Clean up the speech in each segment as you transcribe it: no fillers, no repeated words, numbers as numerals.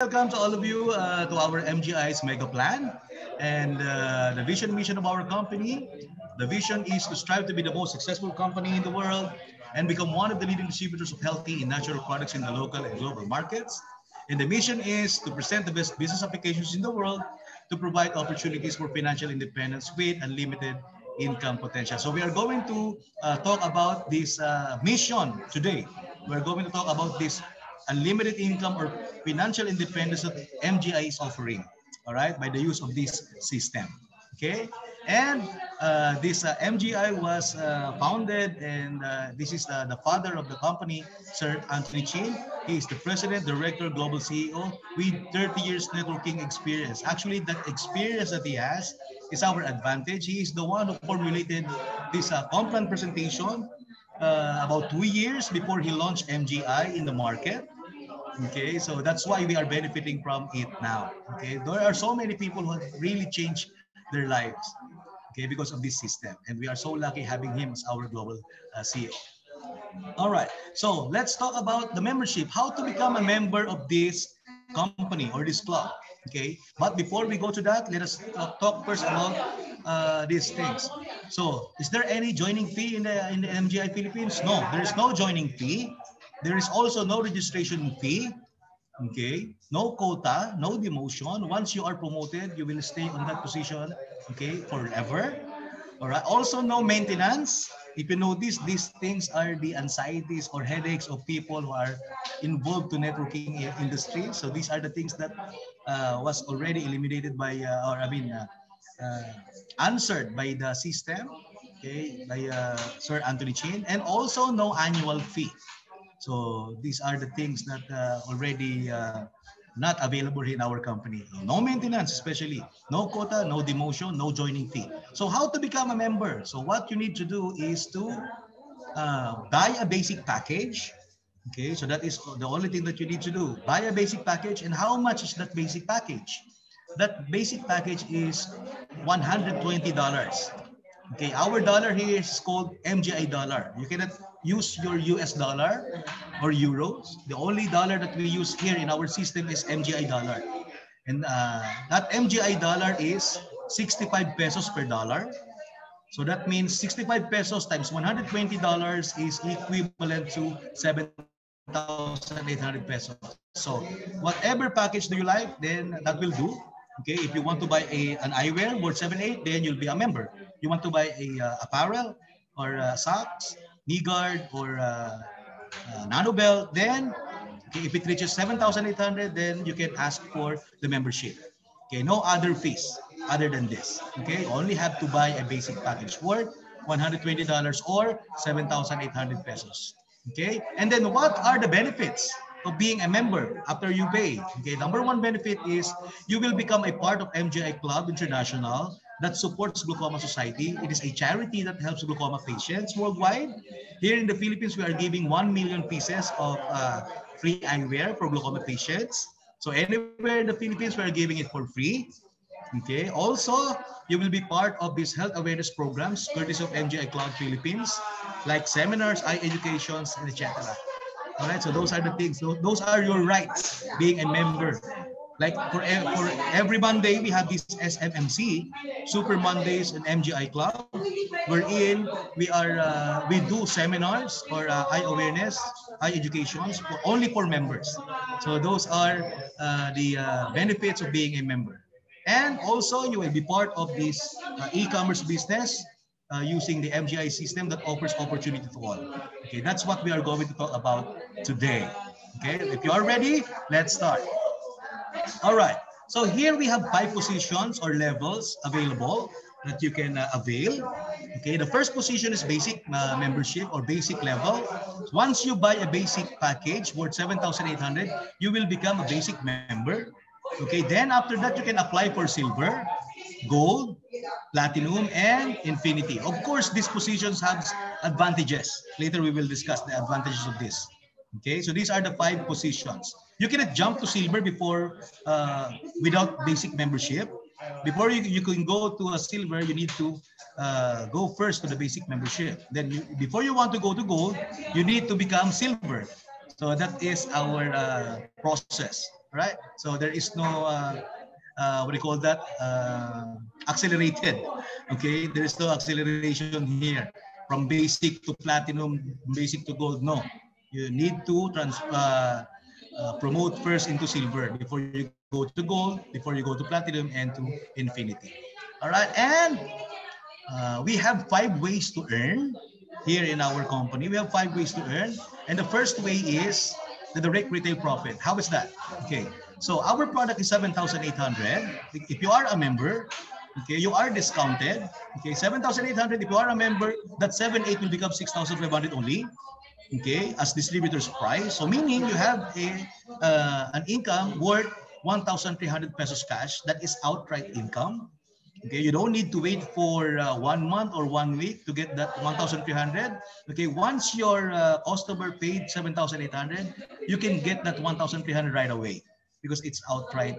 welcome to all of you to our MGI's Mega Plan. And the vision mission of our company, the vision is to strive to be the most successful company in the world and become one of the leading distributors of healthy and natural products in the local and global markets. And the mission is to present the best business applications in the world to provide opportunities for financial independence with unlimited income potential. So we are going to talk about this mission today. We're going to talk about this unlimited income or financial independence that MGI is offering, all right, by the use of this system. Okay, and this MGI was founded, and this is the father of the company, Sir Anthony Chin. He is the president, director, global CEO with 30 years networking experience. Actually, that experience that he has is our advantage. He is the one who formulated this Complan presentation about 2 years before he launched MGI in the market. Okay, so that's why we are benefiting from it now. Okay, there are so many people who have really changed their lives, okay, because of this system, and we are so lucky having him as our global CEO. All right, so let's talk about the membership, how to become a member of this company or this club. Okay, but before we go to that, let us talk first about these things. So, is there any joining fee in the MGI Philippines? No, there is no joining fee. There is also no registration fee. Okay, no quota, no demotion. Once you are promoted, you will stay on that position, okay, forever. All right. Also, no maintenance. If you notice, these things are the anxieties or headaches of people who are involved to networking industry. So these are the things that was already eliminated by, uh, answered by the system, okay, by Sir Anthony Chin, and also no annual fee. So these are the things that already not available in our company. No maintenance, especially. No quota, no demotion, no joining fee. So how to become a member? So what you need to do is to buy a basic package. Okay, so that is the only thing that you need to do. Buy a basic package. And how much is that basic package? That basic package is $120. Okay, our dollar here is called MGI dollar. You cannot use your US dollar or euros. The only dollar that we use here in our system is MGI dollar. And that MGI dollar is 65 pesos per dollar. So that means 65 pesos times $120 is equivalent to 7,800 pesos. So whatever package do you like, then that will do. Okay, if you want to buy an eyewear worth 7,800, then you'll be a member. You want to buy a apparel or socks, knee guard, or nano belt, then okay, if it reaches 7,800, then you can ask for the membership. Okay, no other fees other than this. Okay, you only have to buy a basic package worth $120 or 7,800 pesos. Okay, and then what are the benefits of being a member after you pay? Okay, number one benefit is you will become a part of MGI Club International that supports Glaucoma Society. It is a charity that helps glaucoma patients worldwide. Here in the Philippines, we are giving 1 million pieces of free eyewear for glaucoma patients. So anywhere in the Philippines, we are giving it for free. Okay. Also, you will be part of these health awareness programs, courtesy of MGI Cloud Philippines, like seminars, eye educations, and etc. All right. So those are the things. Those are your rights being a member. Like for every Monday, we have this SMMC, Super Mondays and MGI Club, wherein we do seminars or eye awareness, eye educations only for members. So those are the benefits of being a member. And also, you will be part of this e-commerce business using the MGI system that offers opportunity to all. Okay, that's what we are going to talk about today. Okay, if you are ready, let's start. All right. So here we have 5 positions or levels available that you can avail. Okay, the first position is basic membership or basic level. Once you buy a basic package worth 7,800, you will become a basic member. Okay, then after that, you can apply for silver, gold, platinum, and infinity. Of course, these positions have advantages. Later, we will discuss the advantages of this. Okay, so these are the 5 positions. You cannot jump to silver before without basic membership. Before you can go to a silver, you need to go first to the basic membership. Then before you want to go to gold, you need to become silver. So that is our process. right? So there is no what do you call that? Accelerated. Okay, there is no acceleration here from basic to platinum, basic to gold. No, you need to promote first into silver before you go to gold, before you go to platinum and to infinity. All right, and we have 5 ways to earn here in our company. We have 5 ways to earn. And the first way is the direct retail profit. How is that? Okay. So our product is 7,800. If you are a member, okay, you are discounted. Okay, 7,800. If you are a member, that 7,800 will become 6,500 only. Okay, as distributor's price. So meaning you have an income worth 1,300 pesos cash. That is outright income. Okay, you don't need to wait for 1 month or 1 week to get that 1,300. Okay, once your customer paid 7,800, you can get that 1,300 right away because it's outright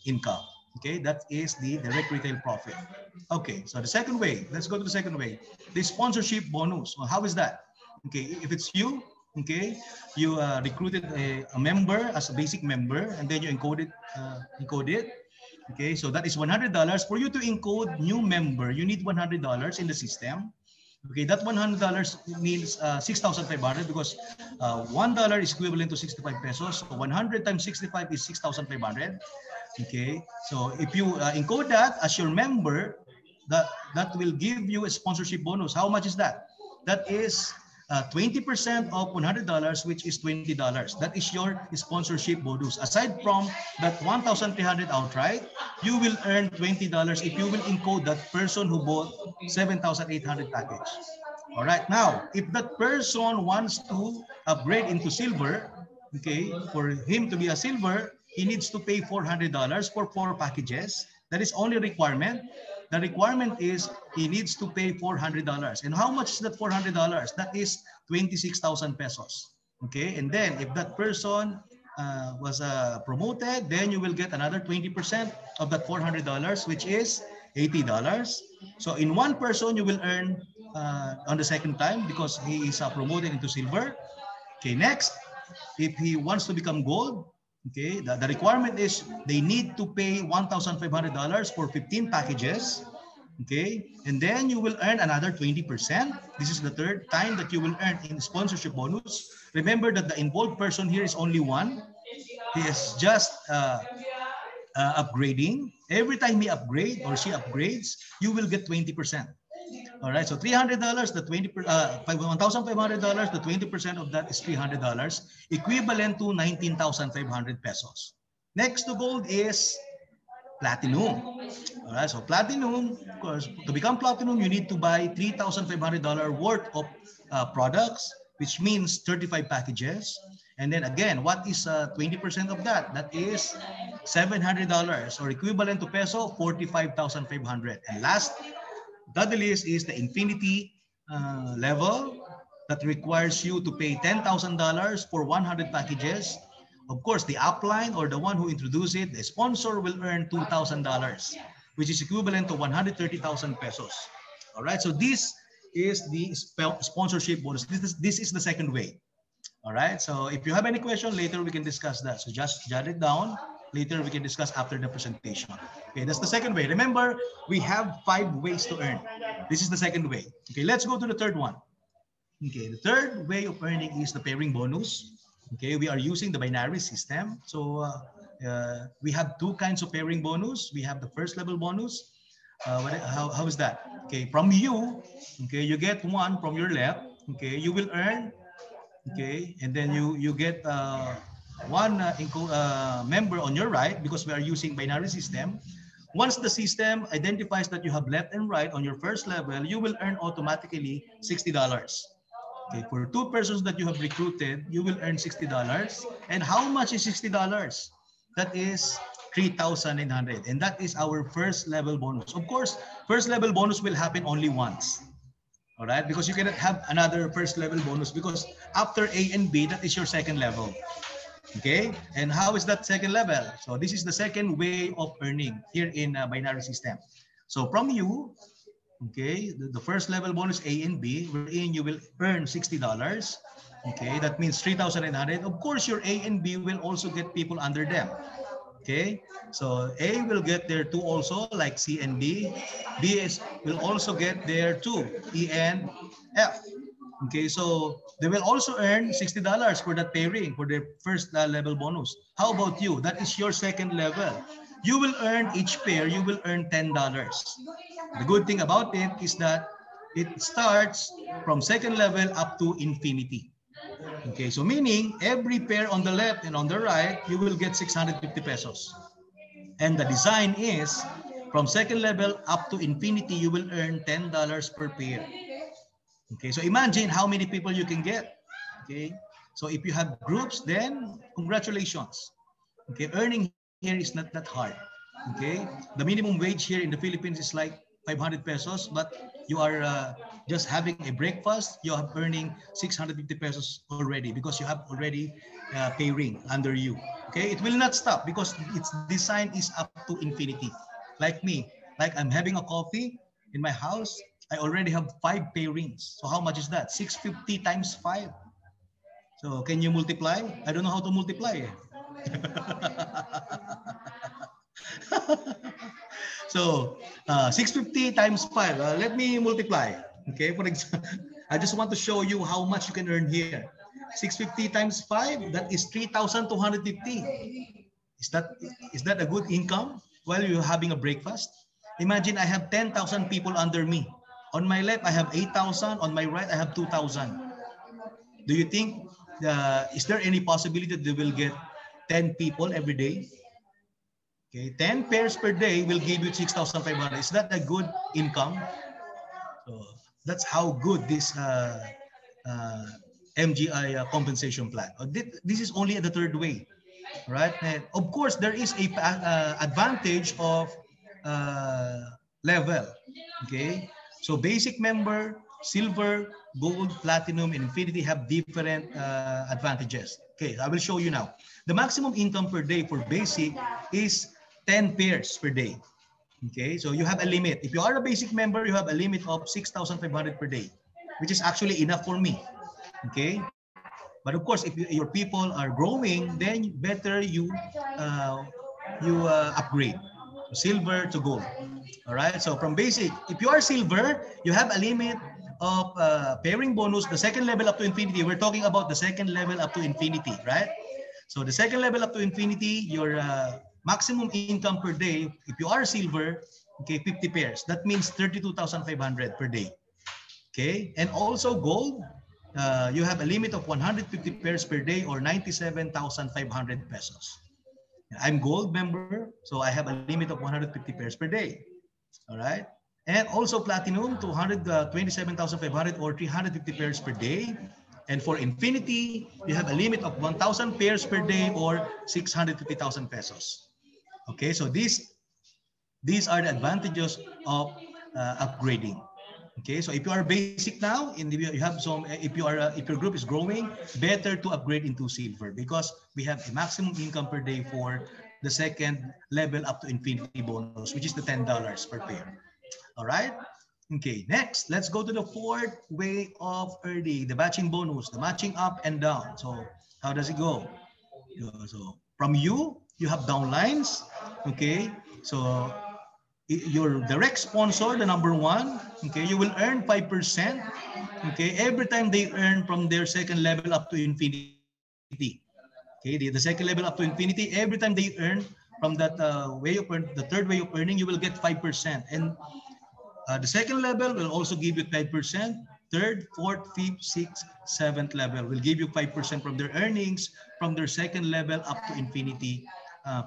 income. Okay, that is the direct retail profit. Okay, so the second way, let's go to the second way, the sponsorship bonus. Well, how is that? Okay, if it's you, okay, you recruited a member as a basic member, and then you encode it. Okay, so that is $100. For you to encode new member, you need $100 in the system. Okay, that $100 means 6,500 because $1 is equivalent to 65 pesos. So 100 times 65 is 6,500. Okay, so if you encode that as your member, that will give you a sponsorship bonus. How much is that? That is 20% of $100, which is $20. That is your sponsorship bonus. Aside from that 1,300 outright, you will earn $20 if you will encode that person who bought 7,800 package. All right. Now, if that person wants to upgrade into silver, okay, for him to be a silver, he needs to pay $400 for 4 packages. That is only requirement. The requirement is he needs to pay $400. And how much is that $400? That is 26,000 pesos. Okay, and then if that person was promoted, then you will get another 20% of that $400, which is $80. So in one person, you will earn on the second time because he is promoted into silver. Okay, next, if he wants to become gold, okay, the requirement is they need to pay $1,500 for 15 packages. Okay, and then you will earn another 20%. This is the third time that you will earn in sponsorship bonus. Remember that the involved person here is only one. He is just upgrading. Every time he upgrades or she upgrades, you will get 20%. All right, so $300, the $1,500, the 20% of that is $300, equivalent to 19,500 pesos. Next to gold is platinum. All right, so platinum, of course, to become platinum, you need to buy $3,500 worth of products, which means 35 packages. And then again, what is 20% of that? That is $700, or equivalent to peso, 45,500. And last but the list is the infinity level that requires you to pay $10,000 for 100 packages. Of course, the upline or the one who introduced it, the sponsor, will earn $2,000, which is equivalent to 130,000 pesos. All right, so this is the sponsorship bonus. This is the second way. All right, so if you have any question later, we can discuss that. So just jot it down. Later, we can discuss after the presentation. Okay, that's the second way. Remember, we have 5 ways to earn. This is the second way. Okay, let's go to the third one. Okay, the third way of earning is the pairing bonus. Okay, we are using the binary system. So we have 2 kinds of pairing bonus. We have the first level bonus. How is that? Okay, from you, okay, you get 1 from your left. Okay, you will earn, okay, and then you get one member on your right because we are using binary system. Once the system identifies that you have left and right on your first level, you will earn automatically $60. Okay, for 2 persons that you have recruited, you will earn $60. And how much is $60? That is 3,900, and that is our first level bonus. Of course, first level bonus will happen only once. All right, because you cannot have another first level bonus because after A and B, that is your second level. Okay, and how is that second level? So this is the second way of earning here in binary system. So from you, Okay, the first level bonus A and B, wherein you will earn $60. Okay, that means 3,900. Of course, your A and B will also get people under them. Okay, so A will get there too also, like C and D. Will also get there too, E and F. Okay, so they will also earn $60 for that pairing for their first level bonus. How about you? That is your second level. You will earn each pair, you will earn $10. The good thing about it is that it starts from second level up to infinity. Okay, so meaning every pair on the left and on the right, you will get 650 pesos. And the design is from second level up to infinity, you will earn $10 per pair. Okay, so imagine how many people you can get. Okay, so if you have groups, then congratulations. Okay, earning here is not that hard. Okay, the minimum wage here in the Philippines is like 500 pesos, but you are just having a breakfast, you are earning 650 pesos already because you have already pay ring under you. Okay, it will not stop because its design is up to infinity. Like me, like I'm having a coffee in my house, I already have 5 pay rings. So how much is that? 650 times 5. So can you multiply? I don't know how to multiply. So 650 times 5. Let me multiply. Okay, for example, I just want to show you how much you can earn here. 650 times 5, that is 3,250. Is that a good income while you're having a breakfast? Imagine I have 10,000 people under me. On my left, I have 8,000. On my right, I have 2,000. Do you think, is there any possibility that they will get 10 people every day? Okay, 10 pairs per day will give you 6,500. Is that a good income? So that's how good this uh, MGI compensation plan. This is only the third way, right? And of course, there is a advantage of level. Okay, so basic member, silver, gold, platinum, and infinity have different advantages. Okay, I will show you now. The maximum income per day for basic is 10 pairs per day. Okay, so you have a limit. If you are a basic member, you have a limit of 6,500 per day, which is actually enough for me. Okay, but of course, if your people are growing, then better you upgrade silver to gold. All right, so from basic, if you are silver, you have a limit of pairing bonus, the second level up to infinity. We're talking about the second level up to infinity, right? So the second level up to infinity, your maximum income per day, if you are silver, okay, 50 pairs. That means 32,500 per day. Okay, and also gold, you have a limit of 150 pairs per day or 97,500 pesos. I'm gold member, so I have a limit of 150 pairs per day. All right. And also platinum, 227,500 or 350 pairs per day. And for infinity, you have a limit of 1,000 pairs per day or 650,000 pesos. Okay, so these are the advantages of upgrading. Okay, so if you are basic now, and you have some, if your group is growing, better to upgrade into silver because we have a maximum income per day for the second level up to infinity bonus, which is the $10 per pair. All right. Okay, next, let's go to the fourth way of earning, the matching bonus, the matching up and down. So how does it go? So from you have downlines. Okay, so your direct sponsor, the number one, okay, you will earn 5%, okay, every time they earn from their second level up to infinity. Okay, the second level up to infinity, every time they earn from that way of the third way of earning, you will get 5%. And the second level will also give you 5%. Third, fourth, fifth, sixth, seventh level will give you 5% from their earnings from their second level up to infinity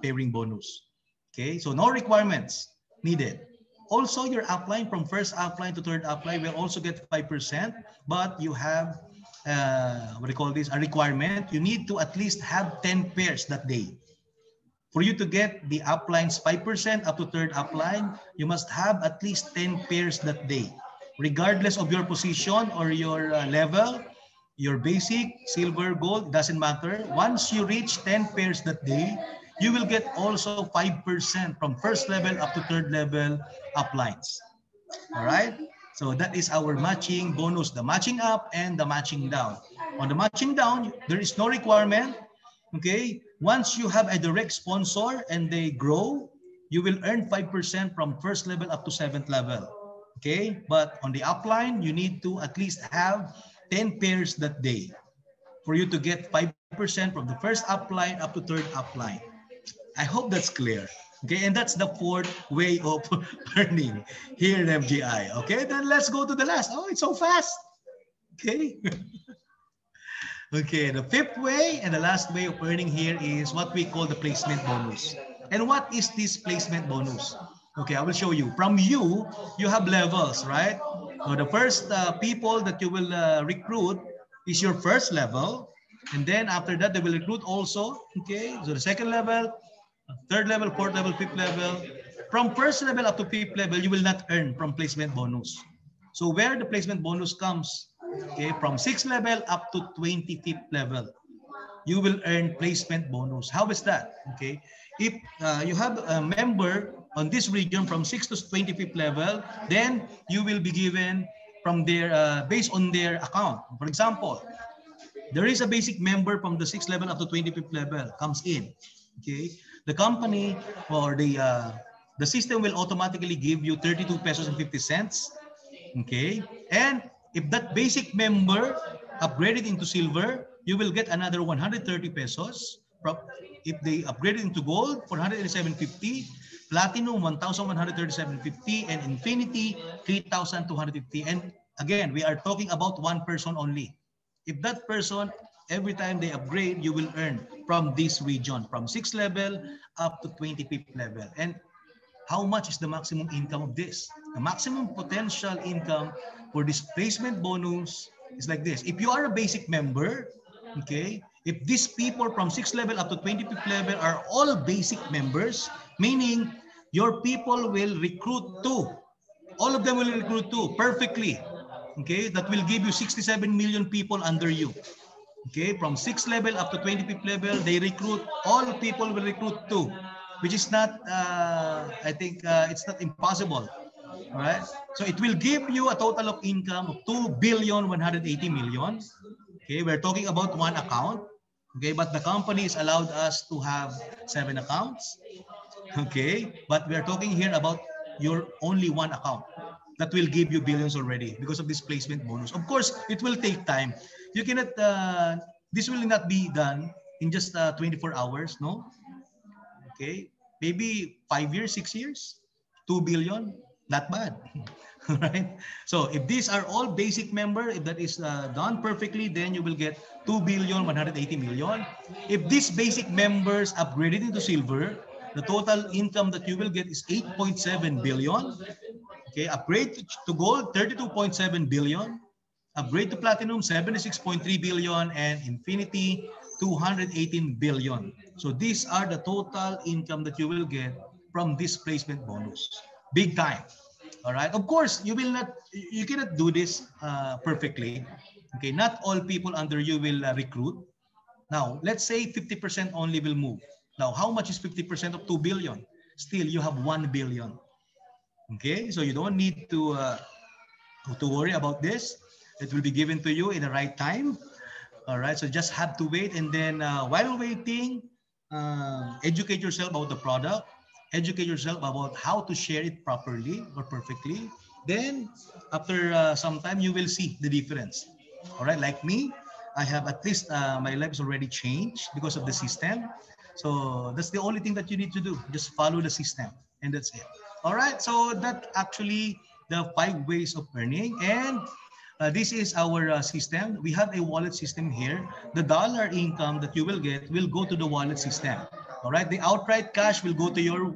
pairing bonus. Okay, so no requirements needed. Also, your upline from first upline to third upline will also get 5%, but you have what do you call this? A requirement. You need to at least have 10 pairs that day. For you to get the uplines 5% up to third upline, you must have at least 10 pairs that day. Regardless of your position or your level, your basic, silver, gold, doesn't matter. Once you reach 10 pairs that day, you will get also 5% from first level up to third level uplines. All right. So that is our matching bonus, the matching up and the matching down. On the matching down, there is no requirement. Okay. Once you have a direct sponsor and they grow, you will earn 5% from first level up to seventh level. Okay. But on the upline, you need to at least have 10 pairs that day for you to get 5% from the first upline up to third upline. I hope that's clear. Okay, and that's the fourth way of earning here in MGI. Okay, then let's go to the last. Oh, it's so fast. Okay. Okay, the fifth way and the last way of earning here is what we call the placement bonus. And what is this placement bonus? Okay, I will show you. From you, you have levels, right? So the first people that you will recruit is your first level. And then after that, they will recruit also. Okay, so the second level, third level, fourth level, fifth level. From first level up to fifth level, you will not earn from placement bonus. So where the placement bonus comes, okay, from sixth level up to 25th level, you will earn placement bonus. How is that? Okay, if you have a member on this region from 6th to 25th level, then you will be given from their based on their account. For example, there is a basic member from the 6th level up to 25th level comes in. Okay, the company or the system will automatically give you 32 pesos and 50 cents. Okay, and if that basic member upgraded into silver, you will get another 130 pesos. If they upgraded into gold, 487.50, platinum 1,137.50, and infinity 3,250. And again, we are talking about one person only. If that person, every time they upgrade, you will earn from this region, from 6th level up to 25th level. And how much is the maximum income of this? The maximum potential income for this placement bonus is like this. If you are a basic member, okay, if these people from 6th level up to 25th level are all basic members, meaning your people will recruit two. All of them will recruit two perfectly. Okay, that will give you 67 million people under you. Okay, from 6th level up to 25th level, they recruit, all people will recruit two, which is not, I think it's not impossible. All right, so it will give you a total of income of 2,180,000,000. Okay, we're talking about one account. Okay, but the company is allowed us to have 7 accounts. Okay, but we are talking here about your only one account that will give you billions already because of this placement bonus. Of course, it will take time. You cannot, this will not be done in just 24 hours, no? Okay, maybe 5 years, 6 years, 2 billion, not bad. Right? So if these are all basic member, if that is done perfectly, then you will get 2,180,000,000. If these basic members upgraded into silver, the total income that you will get is 8.7 billion. Okay, upgrade to gold, 32.7 billion. Upgrade to platinum, 76.3 billion, and infinity, 218 billion. So these are the total income that you will get from this placement bonus. Big time. All right. Of course, you cannot do this perfectly. Okay, not all people under you will recruit. Now, let's say 50% only will move. Now, how much is 50% of 2 billion? Still, you have 1 billion. Okay, so you don't need to worry about this. It will be given to you in the right time. All right, so just have to wait. And then while waiting, educate yourself about the product. Educate yourself about how to share it properly or perfectly. Then after some time, you will see the difference. All right, like me, I have at least my life is already changed because of the system. So that's the only thing that you need to do. Just follow the system and that's it. All right, so that actually the 5 ways of earning. And this is our system. We have a wallet system here. The dollar income that you will get will go to the wallet system. All right, the outright cash will go to your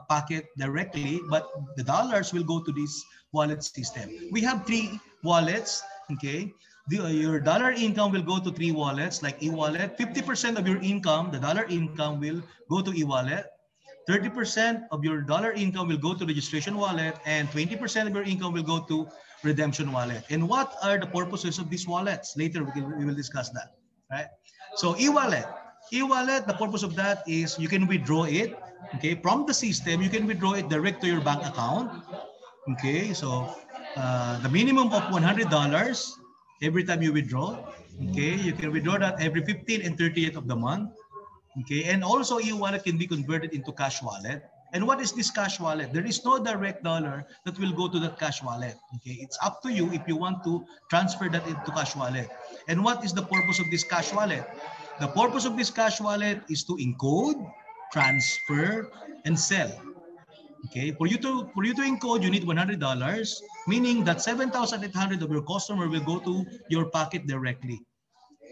pocket directly, but the dollars will go to this wallet system. We have 3 wallets. Okay, your dollar income will go to 3 wallets like e-wallet. 50% of your income, the dollar income, will go to e-wallet. 30% of your dollar income will go to registration wallet, and 20% of your income will go to redemption wallet. And what are the purposes of these wallets? Later we will discuss that. Right? So e-wallet. E-wallet, the purpose of that is you can withdraw it, okay, from the system. You can withdraw it direct to your bank account. Okay, so the minimum of $100 every time you withdraw. Okay, you can withdraw that every 15th and 30th of the month. Okay, and also e-wallet can be converted into cash wallet. And what is this cash wallet? There is no direct dollar that will go to that cash wallet. Okay, it's up to you if you want to transfer that into cash wallet. And what is the purpose of this cash wallet? The purpose of this cash wallet is to encode, transfer, and sell. Okay, for you to encode, you need $100, meaning that 7,800 of your customer will go to your pocket directly.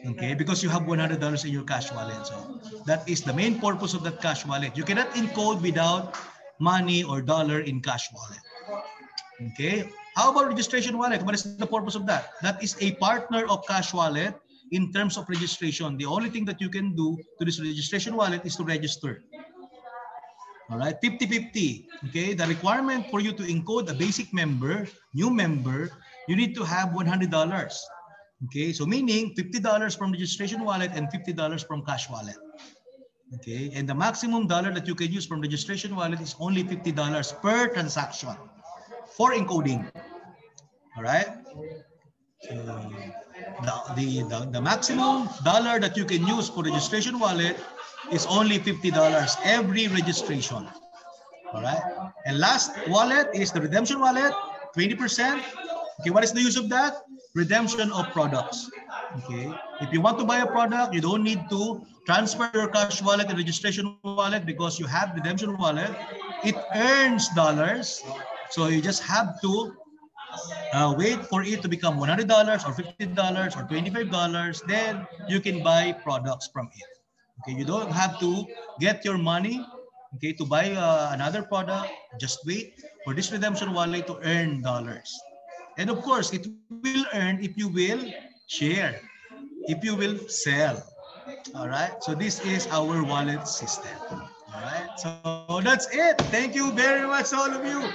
Okay, because you have $100 in your cash wallet. So that is the main purpose of that cash wallet. You cannot encode without money or dollar in cash wallet. Okay, how about registration wallet? What is the purpose of that? That is a partner of cash wallet in terms of registration. The only thing that you can do to this registration wallet is to register. All right, 50-50. Okay, the requirement for you to encode a basic member, new member, you need to have $100. Okay, so meaning $50 from registration wallet and $50 from cash wallet. Okay, and the maximum dollar that you can use from registration wallet is only $50 per transaction for encoding. All right. So the maximum dollar that you can use for registration wallet is only $50 every registration. All right. And last wallet is the redemption wallet, 20%. Okay, what is the use of that? Redemption of products. Okay. If you want to buy a product, you don't need to transfer your cash wallet and registration wallet because you have redemption wallet. It earns dollars. So you just have to wait for it to become $100 or $50 or $25. Then you can buy products from it. Okay, you don't have to get your money, okay, to buy another product. Just wait for this redemption wallet to earn dollars. And of course, it will earn if you will share, if you will sell. All right. So this is our wallet system. All right. So that's it. Thank you very much, all of you.